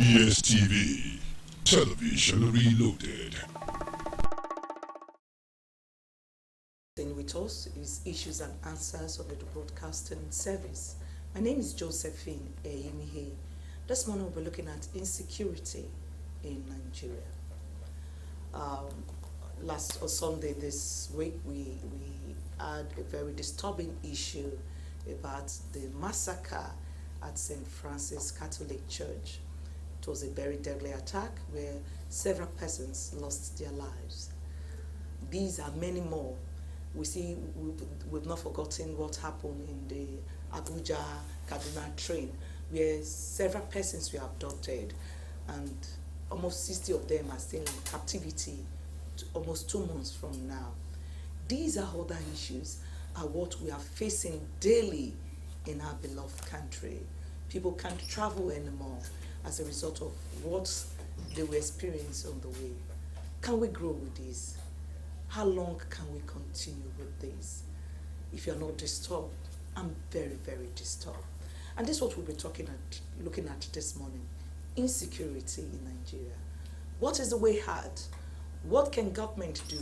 EBS TV, Television Reloaded. With us is Issues and Answers on the Broadcasting Service. My name is Josephine Eyimihe. This morning we'll be looking at insecurity in Nigeria. Last Sunday this week we had a very disturbing issue about the massacre at St. Francis Catholic Church. It was a very deadly attack where several persons lost their lives. These are many more. We see we've not forgotten what happened in the Abuja Kaduna train, where several persons were abducted and almost 60 of them are still in captivity almost 2 months from now. These are other issues, are what we are facing daily in our beloved country. People can't travel anymore as a result of what they were experiencing on the way. Can we grow with this? How long can we continue with this? If you're not disturbed, I'm very, very disturbed. And this is what we'll be looking at this morning. Insecurity in Nigeria. What is the way out? What can government do?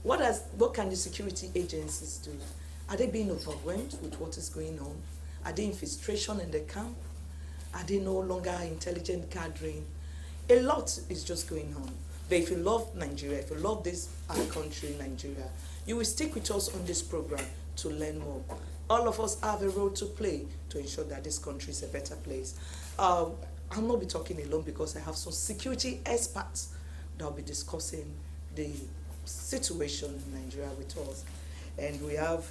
What can the security agencies do? Are they being overwhelmed with what is going on? Are there infiltration in the camp? Are they no longer intelligent gathering? A lot is just going on. But if you love Nigeria, if you love this our country, Nigeria, you will stick with us on this program to learn more. All of us have a role to play to ensure that this country is a better place. I'll not be talking alone because I have some security experts that will be discussing the situation in Nigeria with us. And we have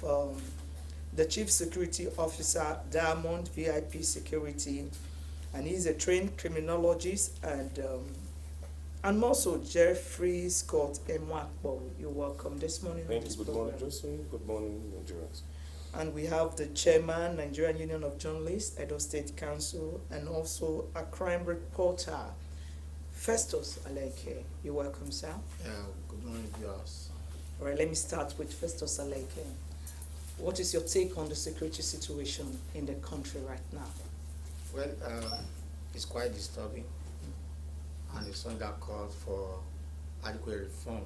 the Chief Security Officer, Diamond VIP Security, and he's a trained criminologist, and also Jeffrey Scott Emwakbo. You're welcome this morning. Thank you. Good morning, Josephine. Good morning, Nigerians. And we have the Chairman, Nigerian Union of Journalists, Edo State Council, and also a crime reporter, Festus Aleke. You're welcome, sir. Yeah, good morning, viewers. All right, let me start with Festus Aleke. What is your take on the security situation in the country right now? Well, it's quite disturbing, and it's something that calls for adequate reform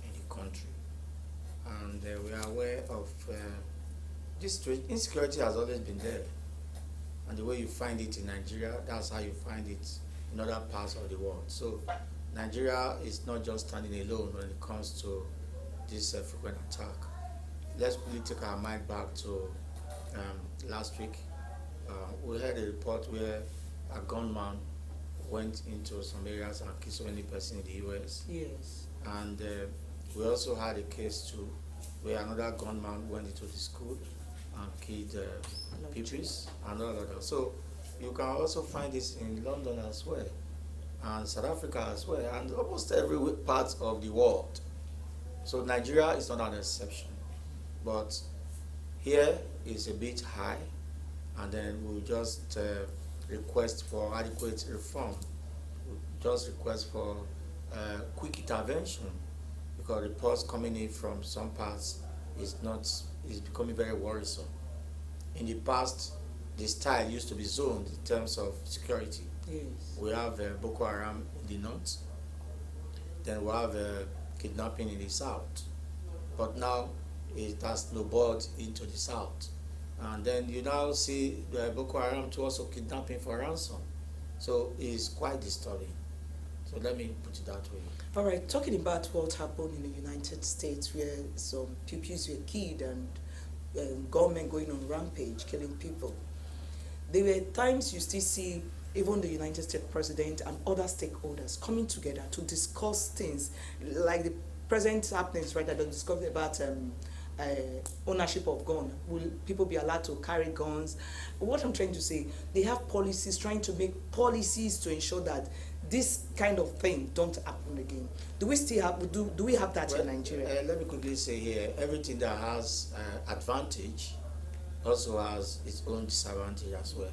in the country. And we are aware of this insecurity has always been there. And the way you find it in Nigeria, that's how you find it in other parts of the world. So Nigeria is not just standing alone when it comes to this frequent attack. Let's really take our mind back to last week. We had a report where a gunman went into some areas and killed so many persons in the US. Yes. And we also had a case too where another gunman went into the school and killed pupils and all of that. So you can also find this in London as well, and South Africa as well, and almost every part of the world. So Nigeria is not an exception. But here is a bit high, and then we'll just request for adequate reform. We'll just request for quick intervention, because reports coming in from some parts is becoming very worrisome. In the past, the style used to be zoned in terms of security. Yes. We have Boko Haram in the north, then we have kidnapping in the south. But now it has snowballed into the south. And then you now see the Boko Haram to also kidnapping for ransom. So it's quite disturbing. So let me put it that way. All right, talking about what happened in the United States where some pupils were killed and government going on rampage, killing people. There were times you still see even the United States president and other stakeholders coming together to discuss things like the present happenings, right, that are discussing about ownership of guns. Will people be allowed to carry guns? What I'm trying to say, they have policies, trying to make policies to ensure that this kind of thing don't happen again. Do we still have, do we have that in Nigeria? Let me quickly say here, everything that has advantage also has its own disadvantage as well.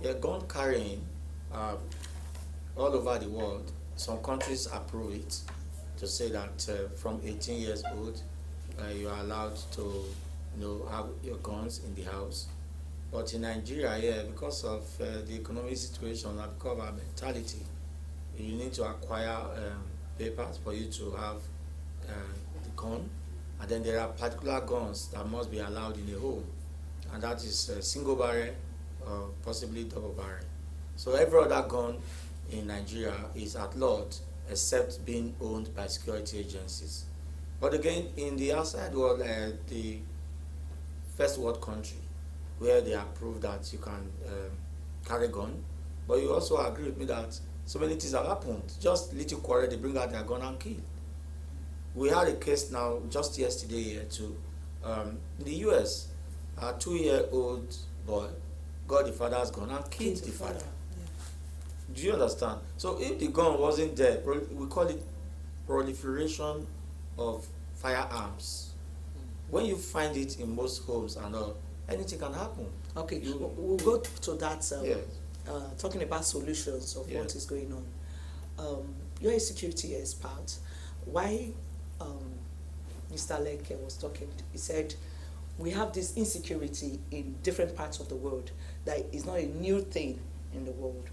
Yeah, gun carrying all over the world, some countries approve it to say that from 18 years old, you are allowed to have your guns in the house. But in Nigeria, yeah, because of the economic situation and because of our mentality, you need to acquire papers for you to have the gun. And then there are particular guns that must be allowed in a home. And that is single barrel or possibly double barrel. So every other gun in Nigeria is outlawed except being owned by security agencies. But again, in the outside world, the first world country, where they approve that you can carry gun, but you also agree with me that so many things have happened. Just little quarrel, they bring out their gun and kill. We had a case now just yesterday here too. In the US, a 2-year-old boy got the father's gun and killed the father. Yeah. Do you understand? So if the gun wasn't there, we call it proliferation of firearms. When you find it in most homes and all, anything can happen. Okay, we'll go to that. Yes. Talking about solutions of what is going on. You're a security expert. Why Mr. Leke was talking, he said, we have this insecurity in different parts of the world that is not a new thing in the world.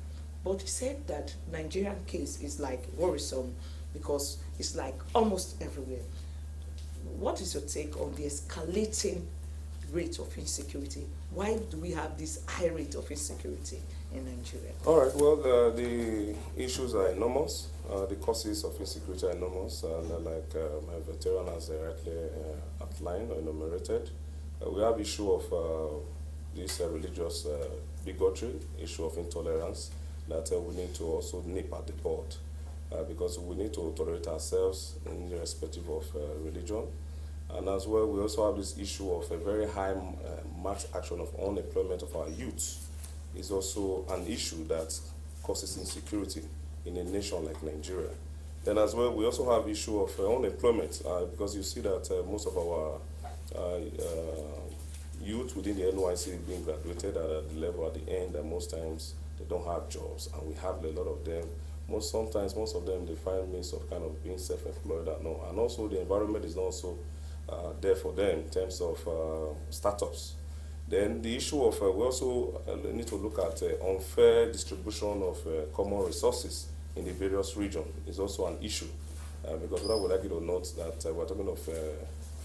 But he said that Nigerian case is like worrisome because it's like almost everywhere. What is your take on the escalating rate of insecurity? Why do we have this high rate of insecurity in Nigeria? All right, well, the issues are enormous. The causes of insecurity are enormous, and like my veteran has directly outlined or enumerated. We have issue of this religious bigotry, issue of intolerance that we need to also nip at the bud because we need to tolerate ourselves irrespective of religion. And as well, we also have this issue of a very high mass action of unemployment of our youth. Is also an issue that causes insecurity in a nation like Nigeria. Then as well, we also have issue of unemployment because you see that most of our youth within the NYC being graduated at the level at the end, and most times they don't have jobs, and we have a lot of them. Sometimes most of them, they find means of kind of being self-employed and also the environment is also there for them in terms of startups. Then the issue of, we also need to look at unfair distribution of common resources in the various regions is also an issue. Because whether we like it or not, that we're talking of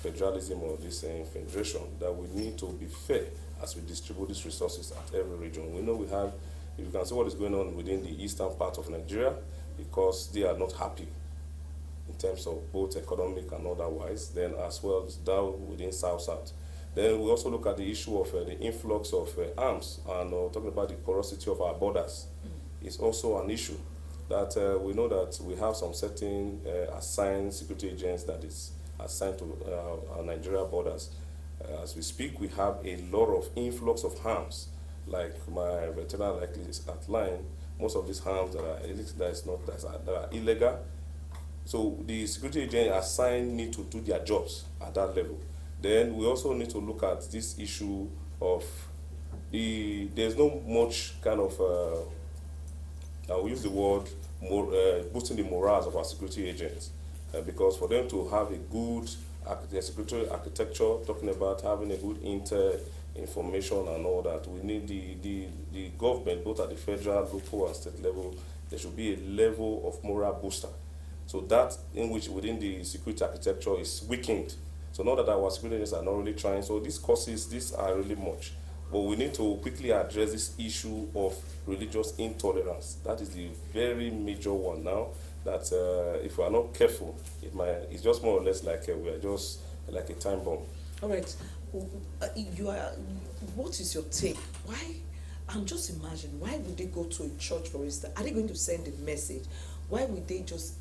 federalism or this federation, that we need to be fair as we distribute these resources at every region. We know we have, if you can see what is going on within the eastern part of Nigeria, because they are not happy in terms of both economic and otherwise, then as well as down within South-South. Then we also look at the issue of the influx of arms, and talking about the porosity of our borders is also an issue. That we know that we have some certain assigned security agents that is assigned to our Nigeria borders. As we speak, we have a lot of influx of arms, like my veteran likely outlined. Most of these arms that are illegal. So the security agent assigned need to do their jobs at that level. Then we also need to look at this issue of there's no much kind of, we use the word, boosting the morals of our security agents. Because for them to have a good security architecture, talking about having a good information and all that, we need the government, both at the federal, local and state level, there should be a level of moral booster. So that in which within the security architecture is weakened. So now that our security agents are not really trying, so these are really much. But we need to quickly address this issue of religious intolerance. That is the very major one now, that if we are not careful, it's just more or less like we are just like a time bomb. All right. What is your take? Why? I'm just imagining, why would they go to a church, for instance? Are they going to send a message? Why would they just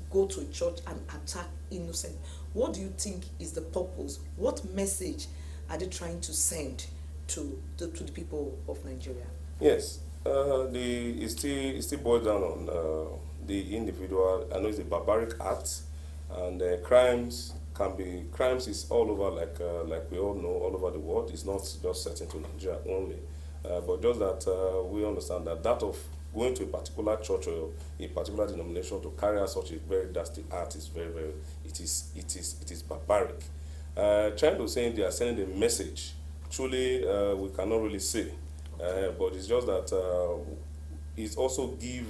go to a church and attack innocent? What do you think is the purpose? What message are they trying to send to the people of Nigeria? Yes, it still boils down on the individual. I know it's a barbaric act, and crimes is all over, like we all know, all over the world. It's not just certain to Nigeria only, but just that we understand that of going to a particular church or a particular denomination to carry out such a very drastic act is it is barbaric. Trying to say they are sending a message truly we cannot really say. But it's just that it also give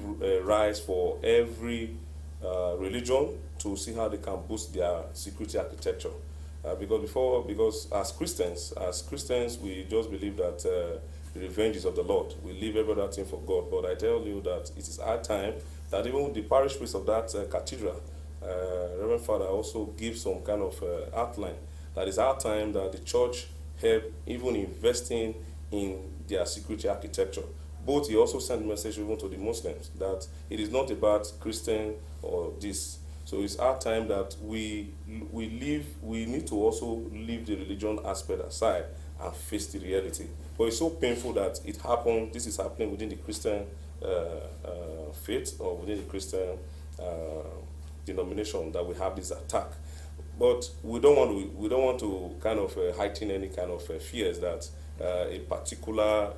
rise for every religion to see how they can boost their security architecture. Because as Christians, we just believe that the revenge is of the Lord. We leave every other thing for God. But I tell you that it is our time that even the parish priest of that cathedral, Reverend Father, also gives some kind of outline. That is our time that the church help even investing in their security architecture. But he also sent a message even to the Muslims that it is not about Christian or this. So it's our time that we need to also leave the religion aspect aside and face the reality. But it's so painful that this is happening within the Christian faith or within the Christian denomination, that we have this attack. But we don't want to kind of heighten any kind of fears that a particular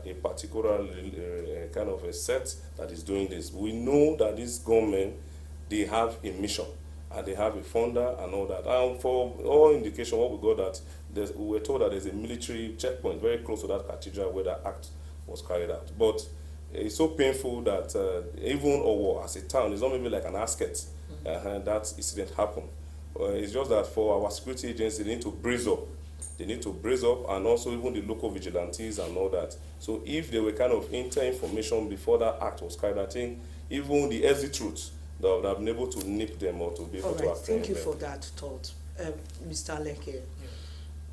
kind of a set that is doing this. We know that this government, they have a mission and they have a founder and all that. And for all indication, what we got that we were told that there's a military checkpoint very close to that cathedral where that act was carried out. But it's so painful that even Owo as a town, it's not maybe like an asket that incident happened. It's just that for our security agency, they need to brace up. They need to brace up, and also even the local vigilantes and all that. So if they were kind of inter information before that act was carried out, I think even the exit routes, that would have been able to nip them or to be able to apprehend them. Thank you for that thought, Mr. Leke. Yeah.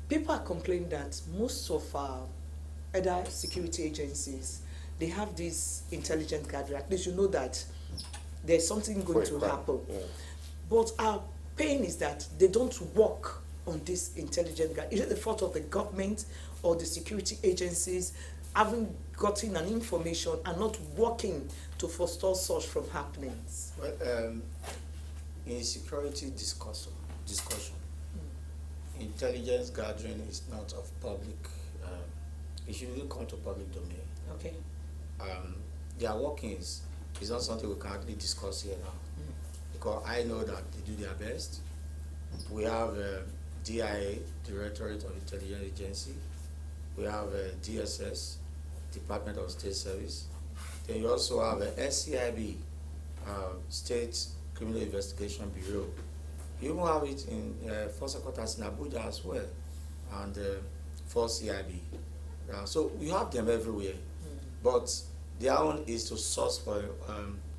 People are complaining that most of our other security agencies, they have this intelligent gathering. At least you know that there's something going to happen. Yeah. But our pain is that they don't work on this intelligent gathering. Is it the fault of the government or the security agencies having gotten an information and not working to forestall such from happenings? Well, in security discussion, intelligence gathering is not of public, it shouldn't come to public domain. Okay. Their workings is not something we can actually discuss here now. Because I know that they do their best. We have DIA, Directorate of Intelligence Agency. We have DSS, Department of State Service. Then you also have SCIB, State Criminal Investigation Bureau. You even have it in Force Headquarters in Abuja as well, and Force CIB. So you have them everywhere, but their own is to source for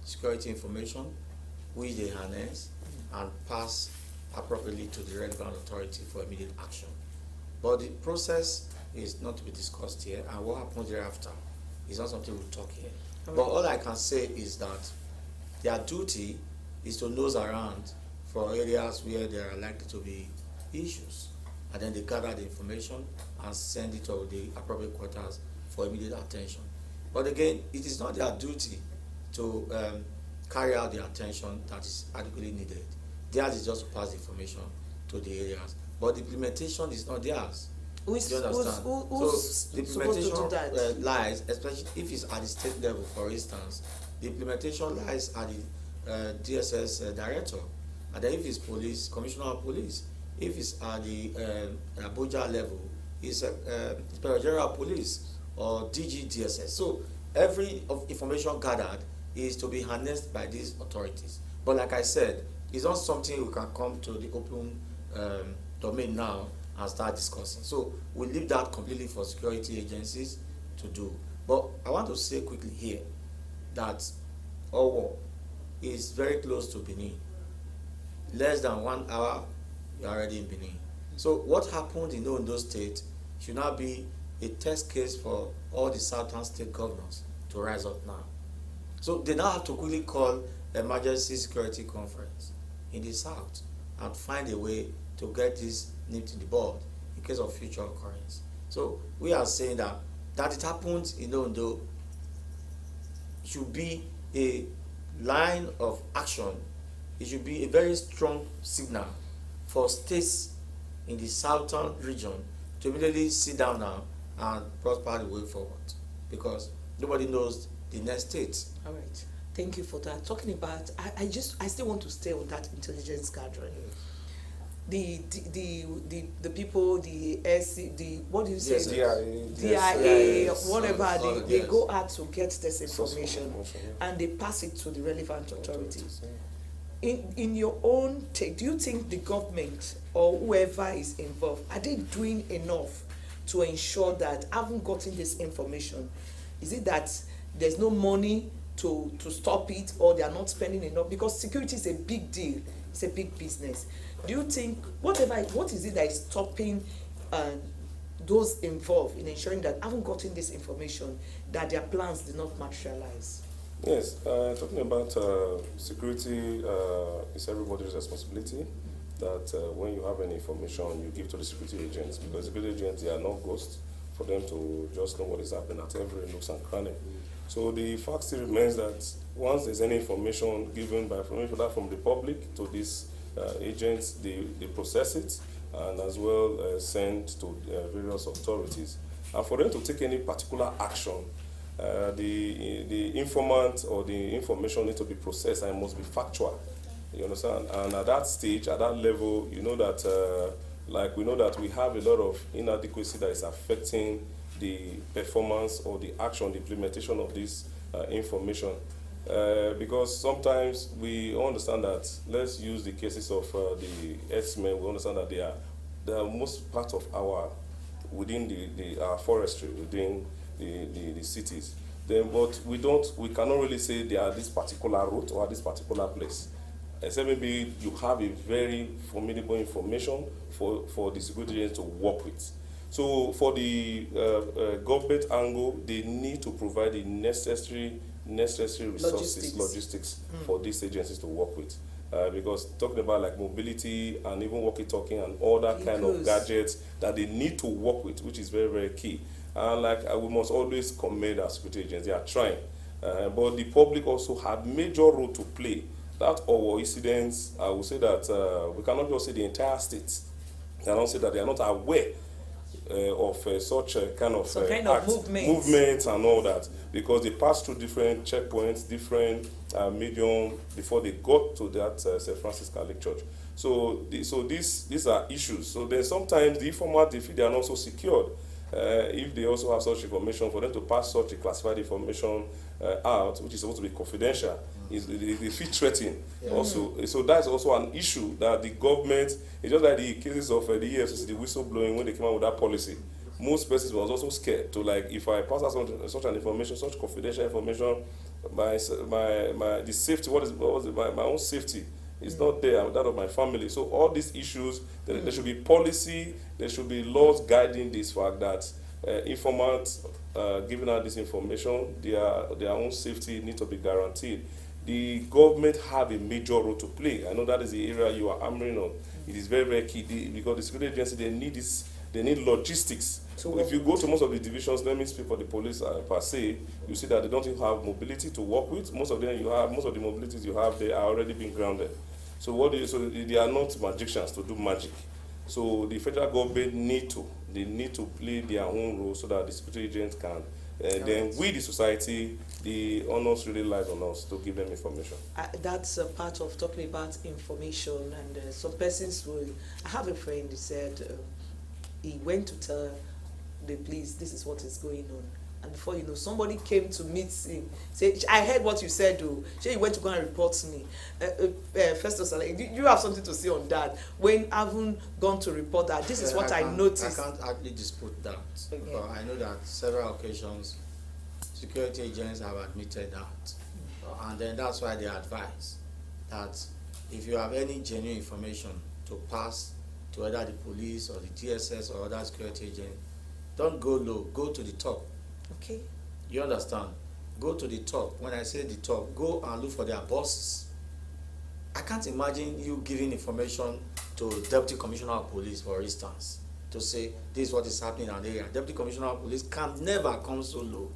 security information, which they harness and pass appropriately to the relevant authority for immediate action. But the process is not to be discussed here, and what happens thereafter is not something we'll talk here. Okay. But all I can say is that their duty is to nose around for areas where there are likely to be issues, and then they gather the information and send it to the appropriate quarters for immediate attention. But again, it is not their duty to carry out the attention that is adequately needed. Theirs is just to pass the information to the areas, but the implementation is not theirs. Who's so the implementation lies, especially if it's at the state level, for instance, the implementation lies at the DSS director, and then if it's police, commissioner of police. If it's at the Abuja level, it's Inspector General of Police or DG DSS. So every information gathered is to be harnessed by these authorities. But like I said, it's not something we can come to the open domain now and start discussing. So we leave that completely for security agencies to do. But I want to say quickly here that Owo is very close to Benin. Less than 1 hour, you're already in Benin. So what happened in Ondo State should now be a test case for all the southern state governors to rise up now. So they now have to quickly call emergency security conference in the south and find a way to get this nipped in the bud in case of future occurrence. So we are saying that it happened in Ondo should be a line of action. It should be a very strong signal for states in the southern region to immediately sit down now and prosper the way forward, because nobody knows the next state. All right. Thank you for that. Talking about, I still want to stay on that intelligence gathering. the people, the SC, the what do you say? Yes, DIA, yes, whatever, all they yes. go out to get this Source of information information, and they pass it to the relevant authorities. Yeah. In your own take, do you think the government or whoever is involved, are they doing enough to ensure that, having gotten this information, is it that there's no money to stop it, or they are not spending enough? Because security is a big deal, it's a big business. Do you think, what is it that is stopping those involved in ensuring that, having gotten this information, that their plans do not materialize? Yes, talking about security, it's everybody's responsibility that when you have any information, you give to the security agents, because security agents, they are not ghosts for them to just know what is happening at every nooks and cranny. So the fact still remains that once there's any information given by from the public to these agents, they process it and as well send to various authorities. And for them to take any particular action, the informant or the information needs to be processed and must be factual. You understand? And at that stage, at that level, you know that, like we know that we have a lot of inadequacy that is affecting the performance or the action, the implementation of this information. Because sometimes we understand that, let's use the cases of the herdsmen, we understand that they are most part of our, within our forestry, within the cities. Then, but we cannot really say they are this particular route or this particular place. Except maybe you have a very formidable information for the security agents to work with. So for the government angle, they need to provide the necessary resources, logistics for these agencies to work with. Because talking about like mobility and even walkie-talkie and all that kind of gadgets that they need to work with, which is very, very key. And like we must always commend our security agents, they are trying. But the public also have major role to play. That our incidents, I would say that we cannot just say the entire state. I cannot say that they are not aware of such a kind of, movements and all that, because they pass through different checkpoints, different medium before they got to that St. Francis Catholic Church. So these are issues. So then sometimes the informant, they feel they are not so secured. If they also have such information, for them to pass such a classified information out, which is supposed to be confidential, they feel threatened also. So that's also an issue that the government, it's just like the cases of the EFCC, the whistleblowing, when they came out with that policy. Most persons was also scared to, like, if I pass out such an information, such confidential information, the safety, my own safety is not there, that of my family. So all these issues, there should be policy, there should be laws guiding this fact that informants giving out this information, their own safety needs to be guaranteed. The government have a major role to play. I know that is the area you are hammering on. It is very, very key because the security agency, they need logistics. So if you go to most of the divisions, let me speak for the police per se, you see that they don't even have mobility to work with. Most of the mobilities you have, they are already being grounded. So they are not magicians to do magic. So the federal government need to play their own role so that the security agents can. Then we, the society, the onus really lies on us to give them information. That's a part of talking about information, and some persons will. I have a friend who said he went to tell the police this is what is going on, and before you know, somebody came to meet him. Say, I heard what you said. Say you went to go and report to me. First of all, do you have something to say on that? When I haven't gone to report that, this is what I noticed. I can't hardly dispute that. I know that several occasions security agents have admitted that, and then that's why they advise that if you have any genuine information to pass to either the police or the TSS or other security agent, don't go low, go to the top. Okay. You understand? Go to the top. When I say the top, go and look for their bosses. I can't imagine you giving information to Deputy Commissioner of Police, for instance, to say this is what is happening in an area. Deputy Commissioner of Police can never come so low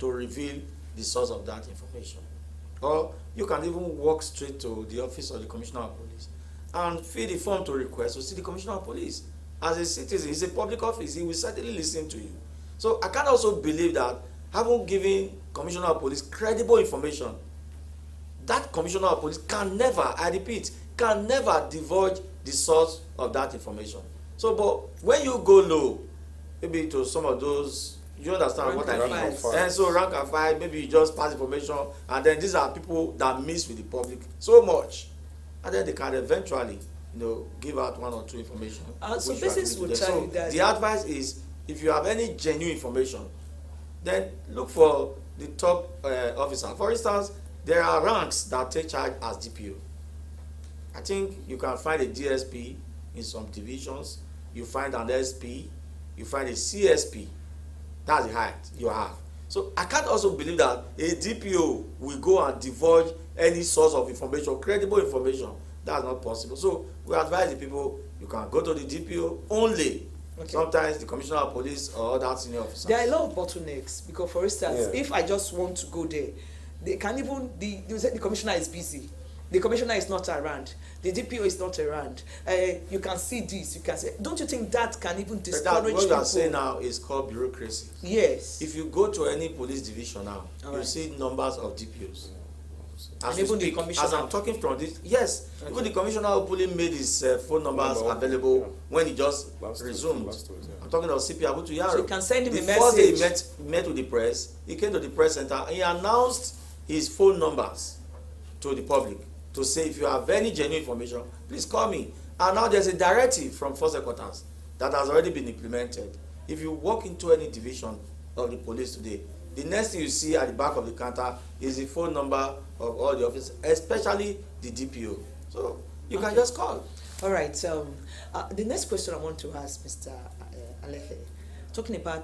to reveal the source of that information. Or you can even walk straight to the office of the Commissioner of Police and fill the form to request to see the Commissioner of Police. As a citizen, it's a public office, he will certainly listen to you. So I can also believe that having given Commissioner of Police credible information, that Commissioner of Police can never, I repeat, can never divulge the the source of that information. So, but when you go low, maybe to some of those, you understand Rank what and I mean? file. And so rank and file, maybe you just pass information, and then these are people that mix with the public so much, and then they can eventually, give out one or two information. So which business will will tell you that. the advice is, if you have any genuine information, then look for the top officer. For instance, there are ranks that take charge as DPO. I think you can find a DSP in some divisions, you find an SP, you find a CSP. That's the height you have. So I can't also believe that a DPO will go and divulge any source of information, credible information. That's not possible. So we advise the people, you can go to the DPO only. Okay. Sometimes the commissioner of police or other senior officers. There are a lot of bottlenecks because, for instance, if I just want to go there, they can even the commissioner is busy. The commissioner is not around. The DPO is not around. You can see this. You can say. Don't you think that can even discourage people? What you are saying now is called bureaucracy. Yes. If you go to any police division now, you see numbers of DPOs. As and even speak, the commissioner. as I'm talking from this, yes, okay. Even the commissioner openly made his phone numbers available when he just resumed. I'm talking about CP Abutu Yaro. So you can send him a message. The first day he met with the press, he came to the press center and he announced his phone numbers to the public to say, if you have any genuine information, please call me. And now there's a directive from First Headquarters that has already been implemented. If you walk into any division of the police today, the next thing you see at the back of the counter is the phone number of all the officers, especially the DPO. So you can just call. All right. The next question I want to ask Mr. Alefe, talking about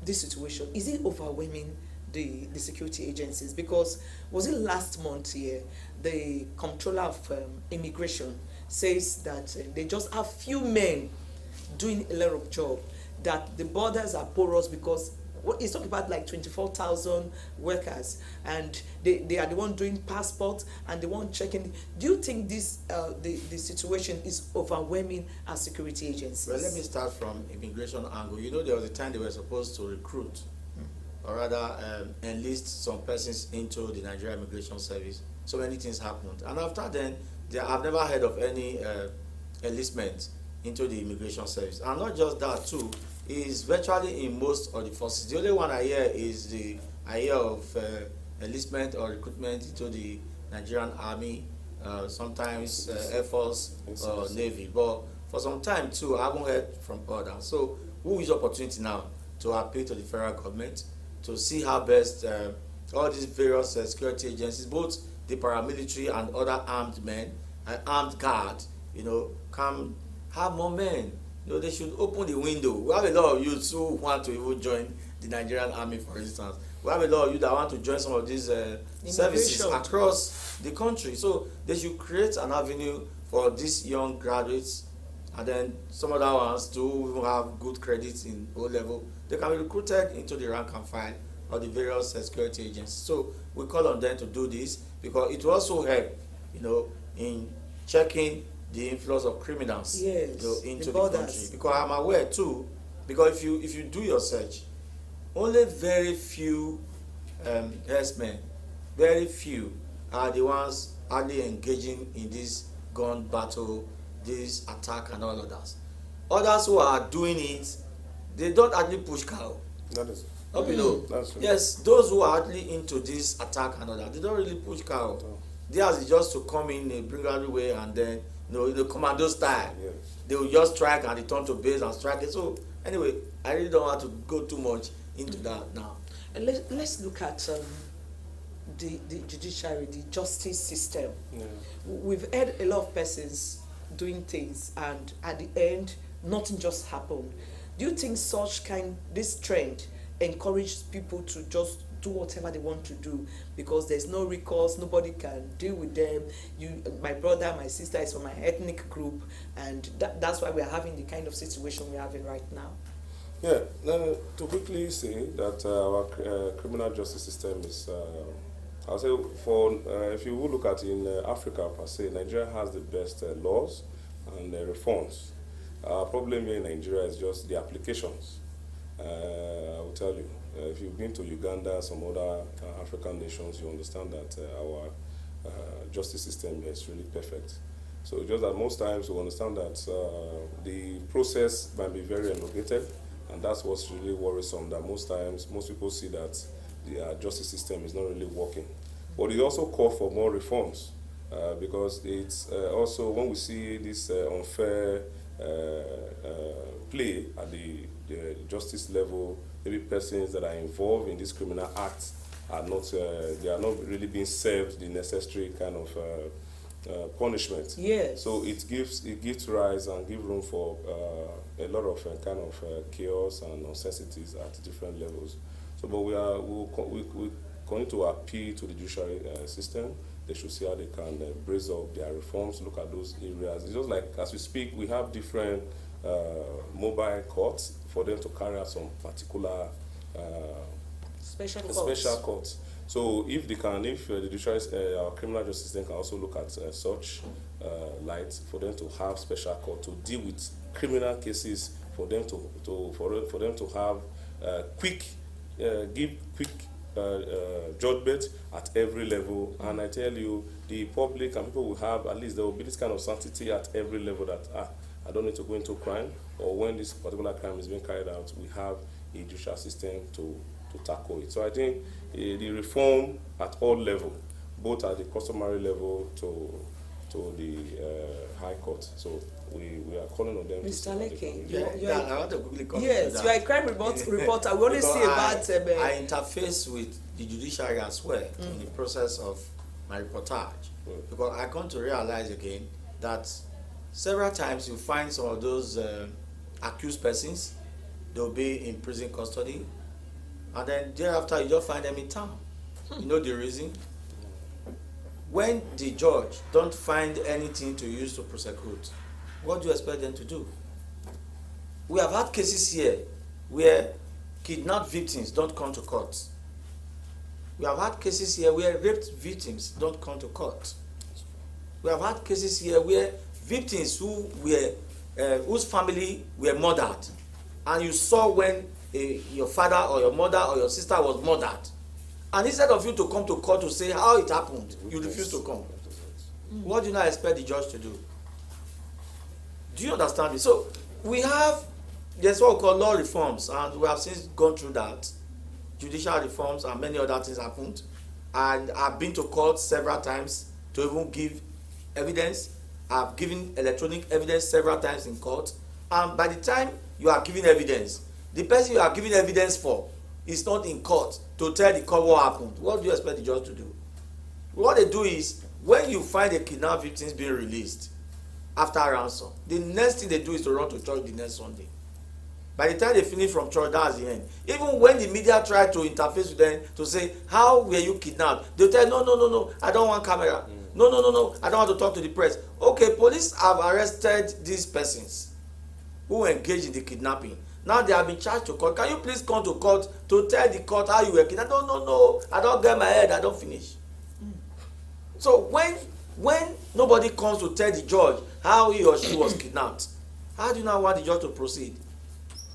this situation, is it overwhelming the security agencies? Because was it last month here, the comptroller of immigration says that they just have few men doing a lot of job, that the borders are porous because he's talking about like 24,000 workers, and they are the one doing passports and the one checking. Do you think this the situation is overwhelming our security agencies? Well, let me start from immigration angle. There was a time they were supposed to recruit, or rather enlist some persons into the Nigerian Immigration Service. So many things happened, and after then, I've never heard of any enlistment into the Immigration Service. And not just that too, is virtually in most of the forces. The only one I hear is the idea of enlistment or recruitment into the Nigerian Army, sometimes Air Force or Navy. But for some time too, I haven't heard from others. So who is opportunity now to appeal to the federal government to see how best all these various security agencies, both the paramilitary and other armed men, armed guard, can have more men. They should open the window. We have a lot of youths who want to even join the Nigerian Army, for instance. We have a lot of youth that want to join some of these services across the country. So they should create an avenue for these young graduates, and then some other ones to have good credits in O level. They can be recruited into the rank and file of the various security agencies. So we call on them to do this because it will also help, in checking the influx of criminals into the country. Because I'm aware too, because if you do your search, only very few herdsmen, very few are the ones hardly engaging in this gun battle, this attack and all others. Others who are doing it, they don't actually push cow. That is. That's true. Yes, those who are actually into this attack and all that, they don't really push cow. No. Theirs is just to come in a brigade way and then the commando style. Yeah. They will just strike and return to base and strike it. So anyway, I really don't want to go too much into that now. And let's look at the judiciary, the justice system. Yeah. We've heard a lot of persons doing things, and at the end, nothing just happened. Do you think this trend encourages people to just do whatever they want to do because there's no recourse, nobody can deal with them? My brother, my sister is from my ethnic group, and that's why we're having the kind of situation we're having right now. Yeah, to quickly say that our criminal justice system is, I'll say, if you look at in Africa per se, Nigeria has the best laws and reforms. Our problem here in Nigeria is just the applications. I will tell you, if you've been to Uganda, some other African nations, you understand that our justice system is really perfect. So just that most times we understand that the process might be very elongated, and that's what's really worrisome, that most times most people see that the justice system is not really working. But it also calls for more reforms, because it's also when we see this unfair play at the justice level, maybe persons that are involved in these criminal acts are not, they are not really being served the necessary kind of punishment. Yes. So it gives rise and give room for a lot of kind of chaos and necessities at different levels. So, but we continue to appeal to the judiciary system. They should see how they can brace up their reforms, look at those areas. It's just like, as we speak, we have different mobile courts for them to carry out some particular Special courts. So if they can, if the judiciary, our criminal justice system can also look at such light for them to have special court to deal with criminal cases, for them for them to have give quick judgment at every level. And I tell you, the public and people will have, at least there will be this kind of sanctity at every level, that I don't need to go into crime, or when this particular crime is being carried out, we have a judicial system to tackle it. So I think the reform at all levels, both at the customary level to the High Court. So we are calling on them. Mr. Leke, I want to quickly comment yes, to you are a that. crime reporter. We only see about I interface with the judiciary as well in the process of my reportage, because I come to realize again that several times you find some of those accused persons, they'll be in prison custody, and then thereafter you just find them in town. You know the reason? When the judge don't find anything to use to prosecute, what do you expect them to do? We have had cases here where kidnapped victims don't come to court. We have had cases here where raped victims don't come to court. We have had cases here where victims who were whose family were murdered, and you saw when your father or your mother or your sister was murdered, and instead of you to come to court to say how it happened, you refuse to come. What do you now expect the judge to do? Do you understand me? So we have, there's what we call law reforms, and we have since gone through that. Judicial reforms and many other things happened, and I've been to court several times to even give evidence. I've given electronic evidence several times in court, and by the time you are giving evidence, the person you are giving evidence for is not in court to tell the court what happened. What do you expect the judge to do? What they do is, when you find the kidnapped victims being released after ransom, the next thing they do is to run to church the next Sunday. By the time they finish from church, that's the end. Even when the media try to interface with them to say, how were you kidnapped? They'll tell, no, I don't want camera. No, I don't want to talk to the press. Okay, police have arrested these persons who engaged in the kidnapping. Now they have been charged to court. Can you please come to court to tell the court how you were kidnapped? No, I don't get my head, I don't finish. So when nobody comes to tell the judge how he or she was kidnapped, how do you now want the judge to proceed?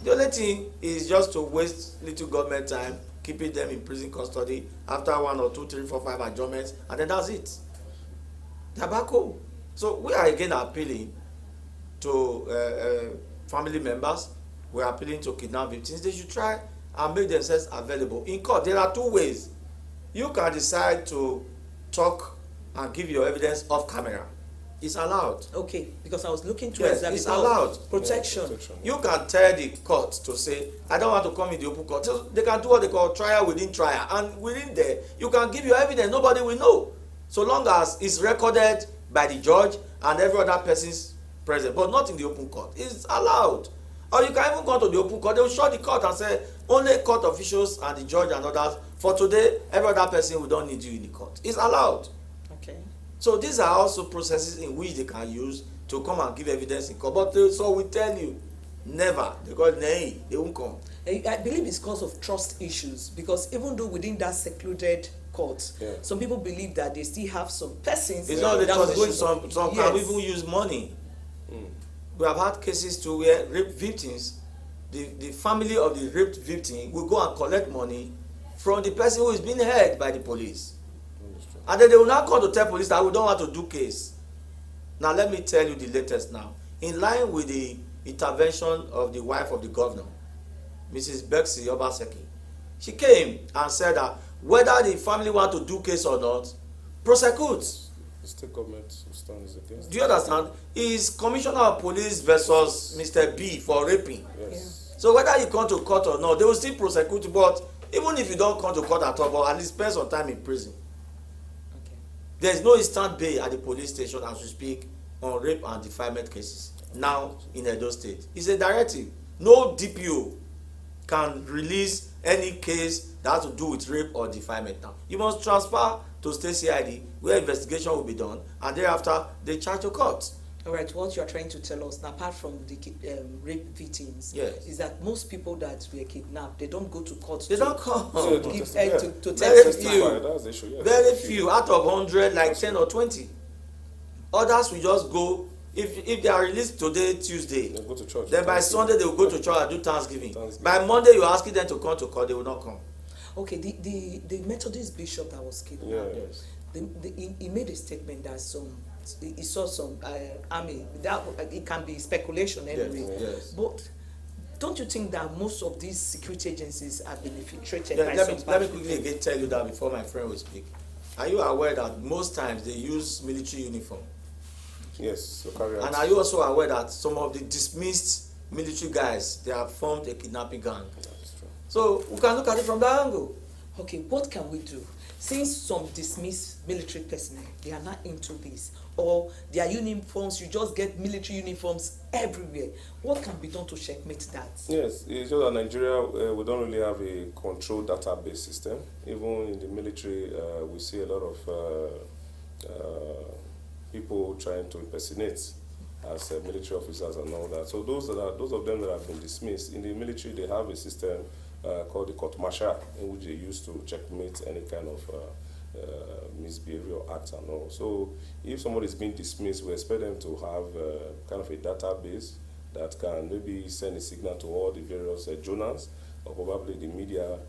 The only thing is just to waste little government time, keeping them in prison custody after 1 or 2, 3, 4, 5 adjournments, and then that's it. They're back home. So we are again appealing to family members. We are appealing to kidnapped victims. They should try and make themselves available in court. There are two ways. You can decide to talk and give your evidence off camera. It's allowed. okay, because I was looking to Yes, it's allowed. protection. You can tell the court to say, I don't want to come in the open court. So they can do what they call trial within trial. And within there, you can give your evidence. Nobody will know. So long as it's recorded by the judge and every other person's present, but not in the open court. It's allowed. Or you can even go to the open court. They will shut the court and say, only court officials and the judge and others. For today, every other person, we don't need you in the court. It's allowed. Okay. So these are also processes in which they can use to come and give evidence in court. But so we tell you, never. Because nay, they won't come. I believe it's because of trust issues, because even though within that secluded court, some people believe that they still have some persons. It's not the that trust will- issue. Some can even use money. We have had cases too where rape victims, the family of the raped victim will go and collect money from the person who is being held by the police. And then they will now come to tell police that we don't want to do case. Now let me tell you the latest now. In line with the intervention of the wife of the governor, Mrs. Bexy Obaseki, she came and said that whether the family want to do case or not, prosecute. The state government stands against. Do you understand? Is Commissioner of Police versus Mr. B for raping. Yes. So whether you come to court or not, they will still prosecute you. But even if you don't come to court at all, but at least spend some time in prison. Okay. There is no instant bail at the police station as we speak on rape and defilement cases now in Edo State. It's a directive. No DPO can release any case that has to do with rape or defilement now. You must transfer to state CID where investigation will be done, and thereafter they charge to court. All right, what you are trying to tell us, now, apart from the rape victims, Yes. is that most people that were kidnapped, they don't go to court. They don't come. to to give testify. to Very testify. few. That's the issue. Yes. Very few out of 100, like That's 10 or 20. Others will just go. If they are released today, Tuesday, They go to church. then by Sunday they will go to church and do Thanksgiving. Thanksgiving. By Monday you are asking them to come to court, they will not come. Okay, the Methodist bishop that was kidnapped, Yes. he made a statement that he saw some army. That it can be speculation anyway. Yes. But don't you think that most of these security agencies have been infiltrated Yeah, by let some me party? quickly again tell you that before my friend will speak. Are you aware that most times they use military uniform? Yes. So carry out. And are you also aware that some of the dismissed military guys, they have formed a kidnapping gang? That's true. So we can look at it from that angle. Okay, what can we do? Since some dismissed military personnel, they are not into this, or their uniforms, you just get military uniforms everywhere. What can be done to checkmate that? Yes, it's just that Nigeria, we don't really have a controlled database system. Even in the military, we see a lot of people trying to impersonate as military officers and all that. So those of them that have been dismissed in the military, they have a system called the court martial, in which they use to checkmate any kind of misbehavior acts and all. So if somebody is being dismissed, we expect them to have kind of a database that can maybe send a signal to all the various journals, or probably the media,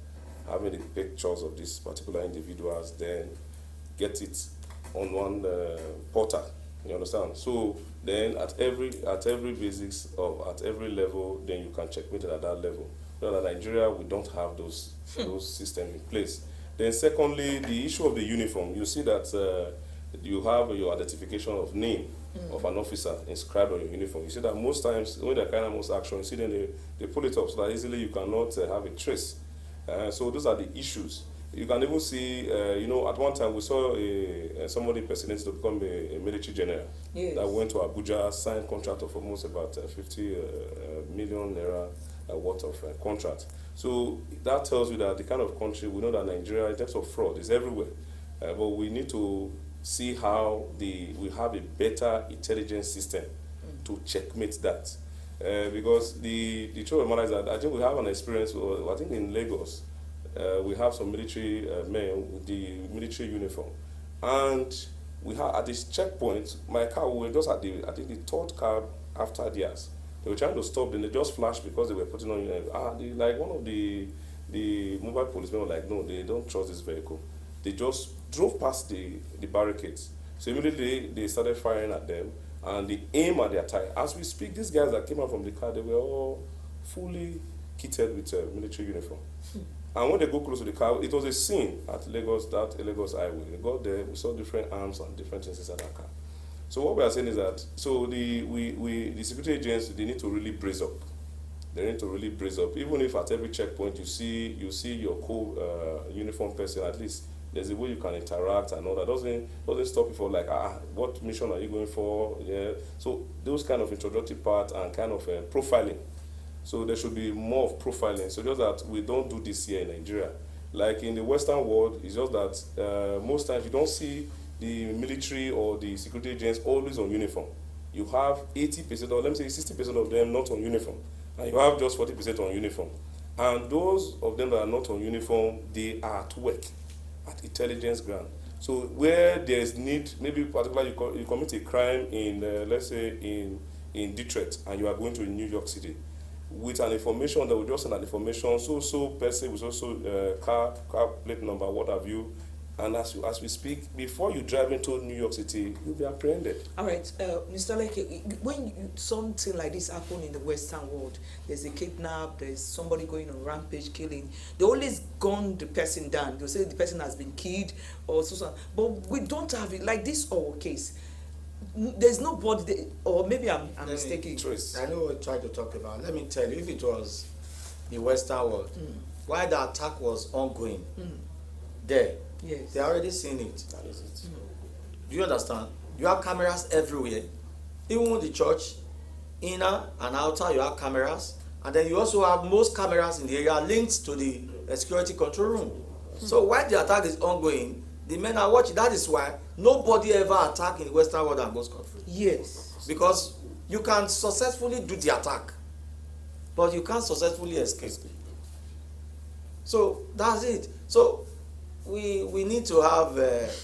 having the pictures of these particular individuals, then get it on one portal. You understand? So then at every basics of at every level, then you can checkmate it at that level. But in Nigeria, we don't have those systems in place. Then secondly, the issue of the uniform. You see that you have your identification of name of an officer inscribed on your uniform. You see that most times when they're carrying most action, you see then they pull it up so that easily you cannot have a trace. So those are the issues. You can even see, at one time we saw somebody impersonated to become a military general. Yes. That went to Abuja, signed contract of almost about 50 million naira worth of contract. So that tells you that the kind of country, we know that Nigeria, in terms of fraud, is everywhere. But we need to see how we have a better intelligence system to checkmate that. Because the truth of the matter is that I think we have an experience, I think in Lagos, we have some military men with the military uniform. And we had at this checkpoint, my car, we were just at the third car after theirs. They were trying to stop, then they just flashed because they were putting on, like one of the mobile policemen were like, no, they don't trust this vehicle. They just drove past the barricades. So immediately they started firing at them and they aim at their tire. As we speak, these guys that came out from the car, they were all fully kitted with military uniform. And when they go close to the car, it was a scene at Lagos highway. They got there, we saw different arms and different things inside that car. So what we are saying is that, so the security agents, they need to really brace up. They need to really brace up. Even if at every checkpoint you see your uniform person, at least there's a way you can interact and all that. Doesn't stop you for like, what mission are you going for? Yeah. So those kind of introductory part and kind of profiling. So there should be more of profiling. So just that we don't do this here in Nigeria. Like in the Western world, it's just that most times you don't see the military or the security agents always on uniform. You have 80% or let me say 60% of them not on uniform. And you have just 40% on uniform. And those of them that are not on uniform, they are at work at intelligence ground. So where there is need, maybe particularly you commit a crime in, let's say in Detroit, and you are going to New York City, with an information that will just send an information, so person with car plate number, what have you, And as we speak, before you drive into New York City, you'll be apprehended. All right, Mr. Leke, when something like this happen in the Western world, there's a kidnap, there's somebody going on rampage killing, they always gun the person down. They'll say the person has been killed or so. But we don't have it like this our case. There's nobody, or maybe I'm mistaken. Trace. I know what you're trying to talk about. Let me tell you, if it was the Western world, while the attack was ongoing, there, Yes. they already seen it. That is it. Do you understand? You have cameras everywhere. Even the church, inner and outer, you have cameras. And then you also have most cameras in the area linked to the security control room. So while the attack is ongoing, the men are watching. That is why nobody ever attack in the Western world and goes scot-free. Yes. Because you can successfully do the attack, but you can't successfully escape. So that's it. So we need to have,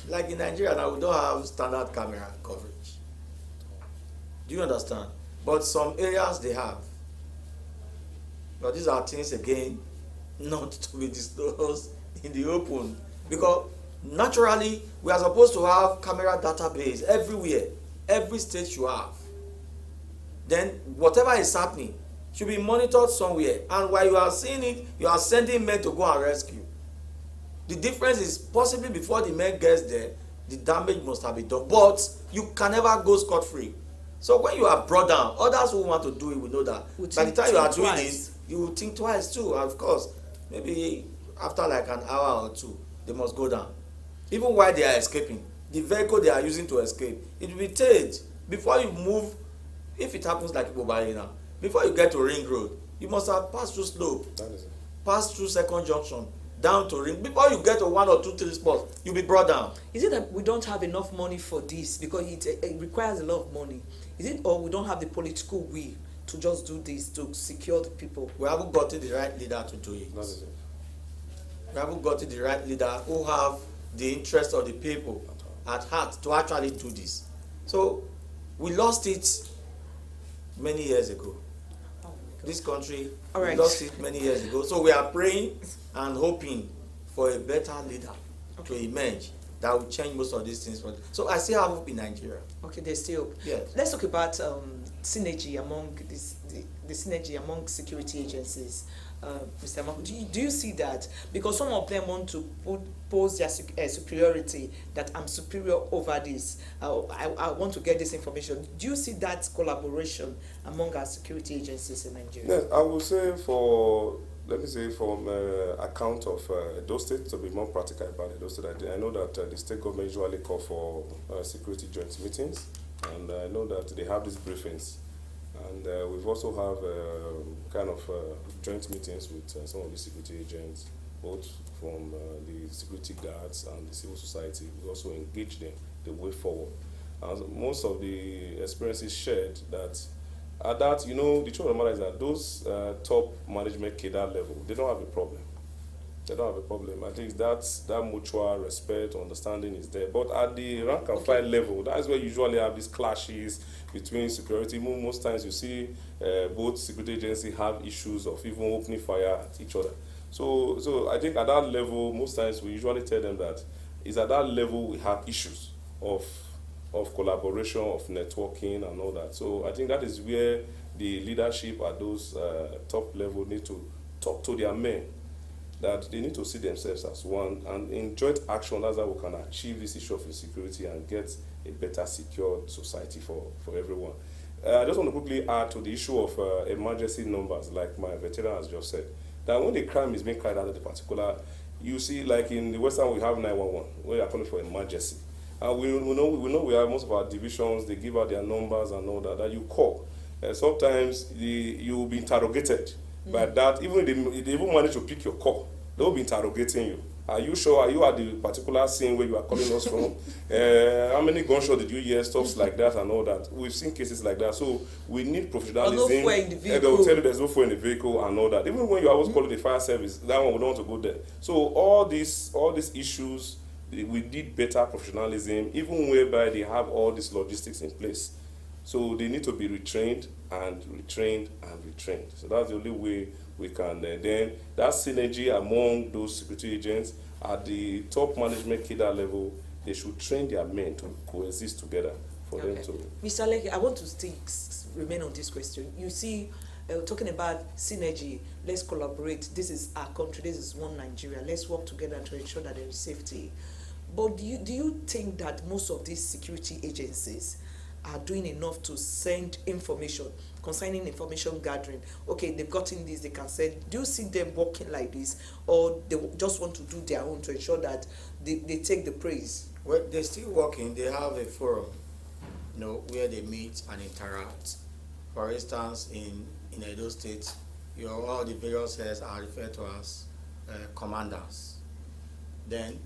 like in Nigeria now, we don't have standard camera coverage. Do you understand? But some areas they have. But these are things, again, not to be disclosed in the open. Because naturally, we are supposed to have camera database everywhere. Every state you have. Then whatever is happening should be monitored somewhere. And while you are seeing it, you are sending men to go and rescue. The difference is possibly before the man gets there, the damage must have been done. But you can never go scot-free. So when you are brought down, others who want to do it will know that. By the time you are doing it, you will think twice too. And of course, maybe after like an hour or two, they must go down. Even while they are escaping, the vehicle they are using to escape, it will be tagged. Before you move, if it happens like Ibobari now, before you get to Ring Road, you must have passed through Slope, That is it. passed through Second Junction, down to Ring. Before you get to 1 or 2, 3 spots, you'll be brought down. Is it that we don't have enough money for this because it requires a lot of money? Is it, or we don't have the political will to just do this to secure the people? We haven't gotten the right leader to do it. That is it. We haven't gotten the right leader who have the interest of the people at heart to actually do this. So we lost it many years ago. This country, All right. we lost it many years ago. So we are praying and hoping for a better leader to emerge that will change most of these things. So I still have hope in Nigeria. Okay, there's still hope. Yes. Let's talk about synergy among the synergy among security agencies. Mr. Marco, do you see that? Because some of them want to pose their superiority, that I'm superior over this. I want to get this information. Do you see that collaboration among our security agencies in Nigeria? Yes, I would say let me say from account of those states, to be more practical about it, those states, I know that the state government usually call for security joint meetings, and I know that they have these briefings. And we've also have kind of joint meetings with some of the security agents, both from the security guards and the civil society. We also engage them the way forward. And most of the experiences shared that at that, you know, the truth of the matter is that those top management cadre level, they don't have a problem. They don't have a problem. At least that mutual respect, understanding is there. But at the rank and file level, that's where you usually have these clashes between security. Most times you see both security agencies have issues of even opening fire at each other. So I think at that level, most times we usually tell them that it's at that level we have issues of collaboration, of networking and all that. So I think that is where the leadership at those top level need to talk to their men, that they need to see themselves as one, and in joint action, that's how we can achieve this issue of insecurity and get a better secured society for everyone. I just want to quickly add to the issue of emergency numbers, like my veteran has just said, that when the crime is being carried out at a particular, you see, like in the Western, we have 911, where they are calling for emergency. And we know we have most of our divisions, they give out their numbers and all that you call. Sometimes you will be interrogated by that. Even if they even manage to pick your call, they will be interrogating you. Are you sure? Are you at the particular scene where you are calling us from? How many gunshots did you hear? Stuff like that and all that. We've seen cases like that. So we need professionalism. No fuel in the vehicle. They will tell you there's no fuel in the vehicle and all that. Even when you always call the fire service, that one we don't want to go there. So all these issues, we need better professionalism, even whereby they have all these logistics in place. So they need to be retrained and retrained and retrained. So that's the only way we can then that synergy among those security agents At the top management cadre level, they should train their men to coexist together for them to. Mr. Leke, I want to remain on this question. You see, talking about synergy, let's collaborate. This is our country. This is one Nigeria. Let's work together to ensure that there is safety. But do you think that most of these security agencies are doing enough to send information concerning information gathering? Okay, they've gotten this, they can send. Do you see them working like this, or they just want to do their own to ensure that they take the praise? Well, they're still working. They have a forum, where they meet and interact. For instance, in Edo State, all the various heads are referred to as commanders. Then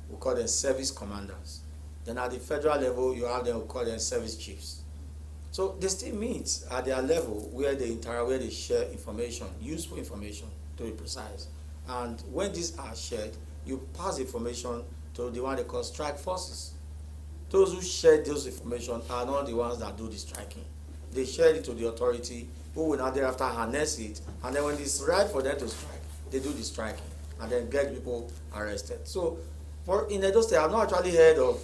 we call them service commanders. Then at the federal level, you have them, we call them service chiefs. So they still meet at their level where they interact, where they share information, useful information to be precise. And when these are shared, you pass information to the one they call strike forces. Those who share those information are not the ones that do the striking. They share it to the authority, who will now thereafter harness it, and then when it's right for them to strike, they do the striking and then get people arrested. So in Edo State, I've not actually heard of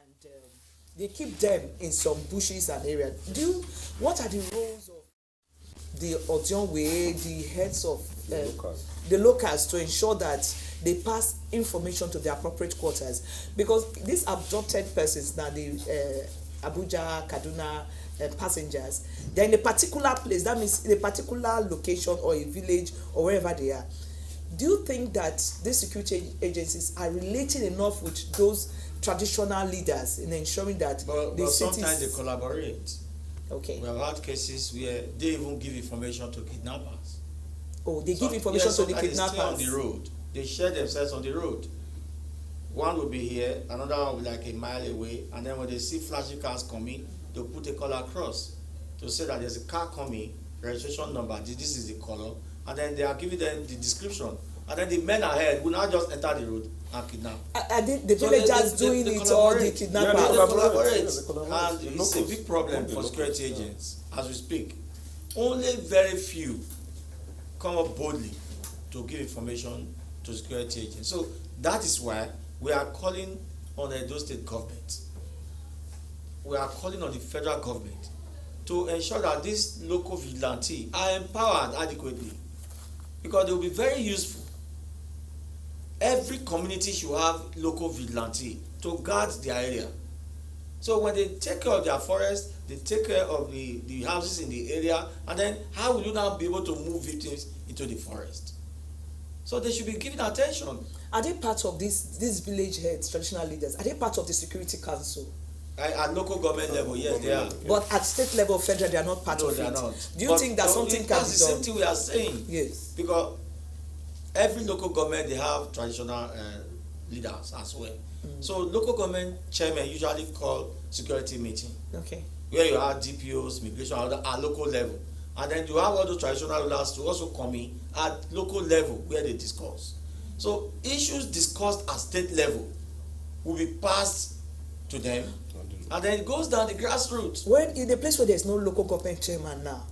and they keep them in some bushes and areas. What are the roles of the Odionwe, the heads of the locals to ensure that they pass information to the appropriate quarters? Because these abducted persons now, the Abuja, Kaduna passengers, they're in a particular place. That means in a particular location or a village or wherever they are. Do you think that these security agencies are relating enough with those traditional leaders in ensuring that but sometimes they collaborate? Okay. We have had cases where they even give information to kidnappers. Oh, they give information to the kidnappers. They stay on the road. They share themselves on the road. One will be here, another one will be like a mile away, and then when they see flashing cars coming, they'll put a color across to say that there's a car coming, registration number, this is the color, and then they are giving them the description. And then the men ahead will now just enter the road and kidnap. Are the villagers doing it or the kidnappers? Yeah, they collaborate. And it's a big problem for security agents as we speak. Only very few come up boldly to give information to security agents. So that is why we are calling on the Edo State government. We are calling on the federal government to ensure that these local vigilantes are empowered adequately, because they will be very useful. Every community should have local vigilante to guard their area. So when they take care of their forest, they take care of the houses in the area, and then how will you now be able to move victims into the forest? So they should be given attention. Are they part of these village heads, traditional leaders? Are they part of the security council? At local government level, yes, they are. But at state level, federal, they are not part of it. No, they are not. Do you think that something can be done? That's the same thing we are saying. Yes. Because every local government, they have traditional leaders as well. So local government chairmen usually call security meeting. Okay. Where you have DPOs, immigration, at local level. And then you have all those traditional leaders to also come in at local level where they discuss. So issues discussed at state level will be passed to them, and then it goes down the grassroots. When in a place where there's no local government chairman now,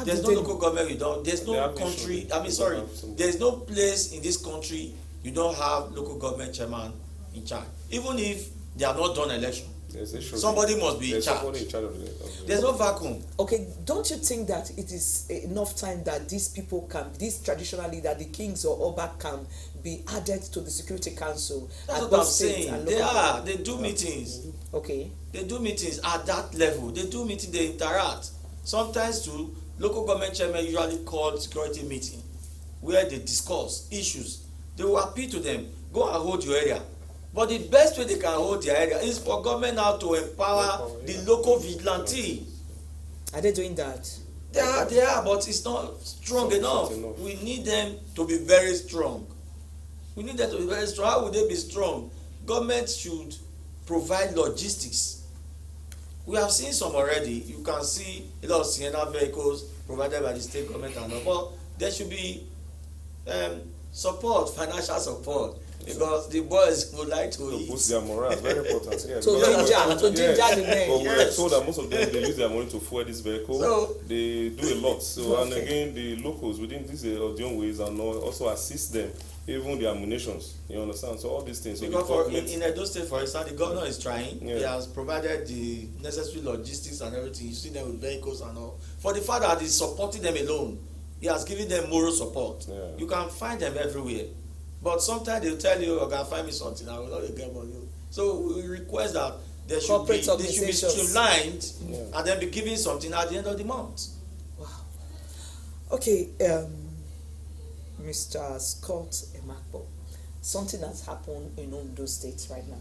there's no local government, there's no country, there's no place in this country you don't have local government chairman in charge. Even if they have not done election, Yes, they should Somebody must be in There's charge. somebody in charge of the There's no vacuum. Okay, don't you think that it is enough time that these people can, these traditional leaders, the kings or Oba, can be added to the Security Council? That's at what both I'm states saying. and They local- are. They do meetings. Okay. They do meetings at that level. They do meetings. They interact. Sometimes too, local government chairmen usually call security meeting where they discuss issues. They will appeal to them. Go and hold your area. But the best way they can hold their area is for government now to empower the local vigilante. Are they doing that? They are, but it's not strong enough. We need them to be very strong. We need them to be very strong. How would they be strong? Government should provide logistics. We have seen some already. You can see a lot of Sienna vehicles provided by the state government and all. But there should be support, financial support, because the boys would like to eat. boost their morale. Very important. Yeah, To ginger the men. But we're told that most of them, they use their money to fuel this vehicle. So, they do a lot. So and Okay. again, the locals within these Odion ways and also assist them, even the ammunitions. You understand? So all these things. So because the government, in Edo State, for instance, the governor is trying. Yeah. He has provided the necessary logistics and everything. You see them with vehicles and all. For the fact that he's supporting them alone, he has given them moral support. Yeah. You can find them everywhere. But sometimes they'll tell you, "Okay, find me something. I will not get on you." So we request that they should be streamlined and then be given something at the end of the month. Wow. Okay, Mr. Scott Emakbo, something has happened in Ondo State right now.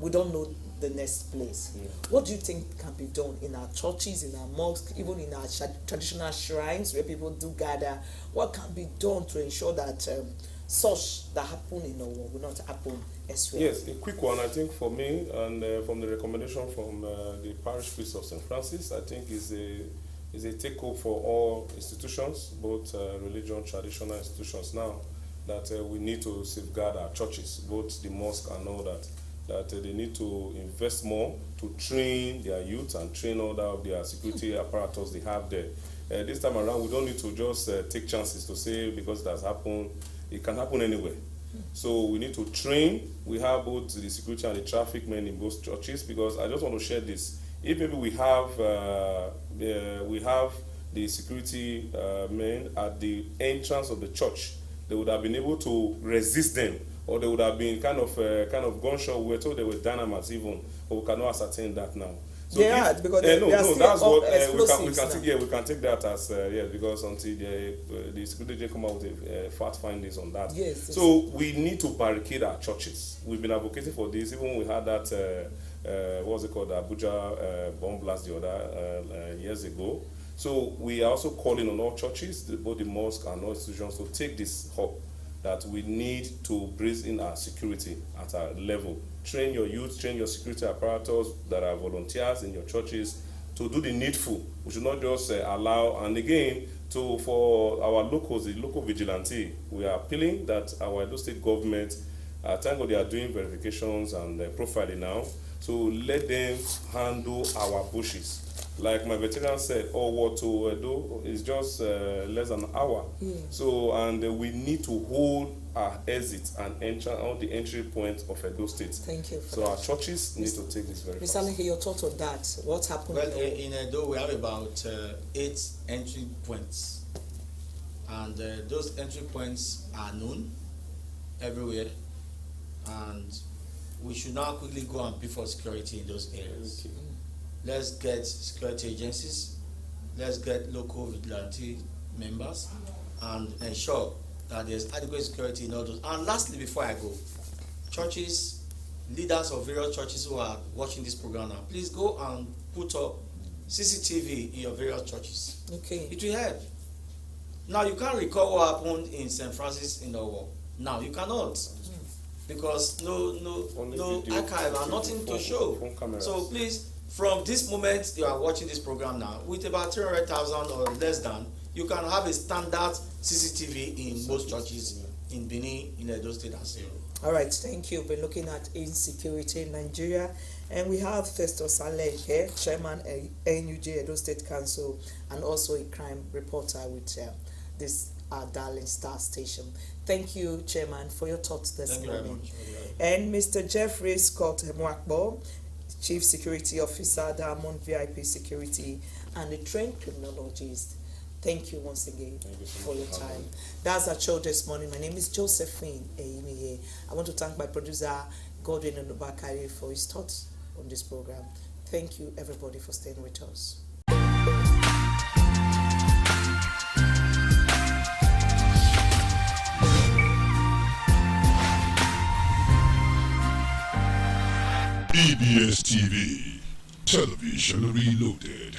We don't know the next place. Yeah. What do you think can be done in our churches, in our mosques, even in our traditional shrines where people do gather? What can be done to ensure that such that happen in our world will not happen elsewhere? Yes, a quick one, I think, for me, and from the recommendation from the parish priest of St. Francis, I think is a take-home for all institutions, both religion, traditional institutions now, that we need to safeguard our churches, both the mosque and all that they need to invest more to train their youth and train all of their security apparatus they have there. This time around, we don't need to just take chances to say because it has happened, it can happen anywhere. So we need to train. We have both the security and the traffic men in both churches, because I just want to share this. If maybe we have the security men at the entrance of the church, they would have been able to resist them, or they would have been kind of gunshot. We were told they were dynamites even, but we cannot ascertain that now. So they are, because they are still that's what we can take that as because until the security come out with fact findings on that. Yes. So we need to barricade our churches. We've been advocating for this. Even when we had that what's it called, Abuja bomb blast the other years ago. So we are also calling on all churches, both the mosque and all institutions, to take this up, that we need to brace in our security at our level. Train your youth, train your security apparatus that are volunteers in your churches to do the needful. We should not just allow, and again, for our locals, the local vigilante, we are appealing that our Edo State government, thank God they are doing verifications and profiling now, so let them handle our bushes. Like my veteran said, what to do is just less than an hour. Yeah. So, and we need to hold our exits and all the entry points of Edo State. Thank you for So that. our churches need to take this very Mr. fast. Alehi, your thoughts on that? What's happening? Well, in Edo, we have about 8 entry points. And those entry points are known everywhere. And we should now quickly go and pay for security in those areas. Okay. Let's get security agencies, let's get local vigilante members, and ensure that there's adequate security in all those. And lastly, before I go, churches, leaders of various churches who are watching this program now, please go and put up CCTV in your various churches. Okay. It will help. Now, you can't recall what happened in St. Francis in the war. Now, you cannot. Because no video, archive and nothing to show. phone cameras. So please, from this moment you are watching this program now, with about 300,000 or less than, you can have a standard CCTV in most churches in Benin, in Edo State and Sierra. All right, thank you. We're looking at insecurity in Nigeria, and we have Festus Saleh here, Chairman NUJ Edo State Council, and also a crime reporter with this Darling Star Station. Thank you, Chairman, for your thoughts this morning. Thank you very much. And Mr. Jeffrey Scott Mwakbo, Chief Security Officer, Diamond VIP Security, and the trained criminologist. Thank you once again for your time. That's our show this morning. My name is Josephine Eyimiye. I want to thank my producer, Godwin Onubakari, for his thoughts on this program. Thank you, everybody, for staying with us. EBS TV, Television Reloaded.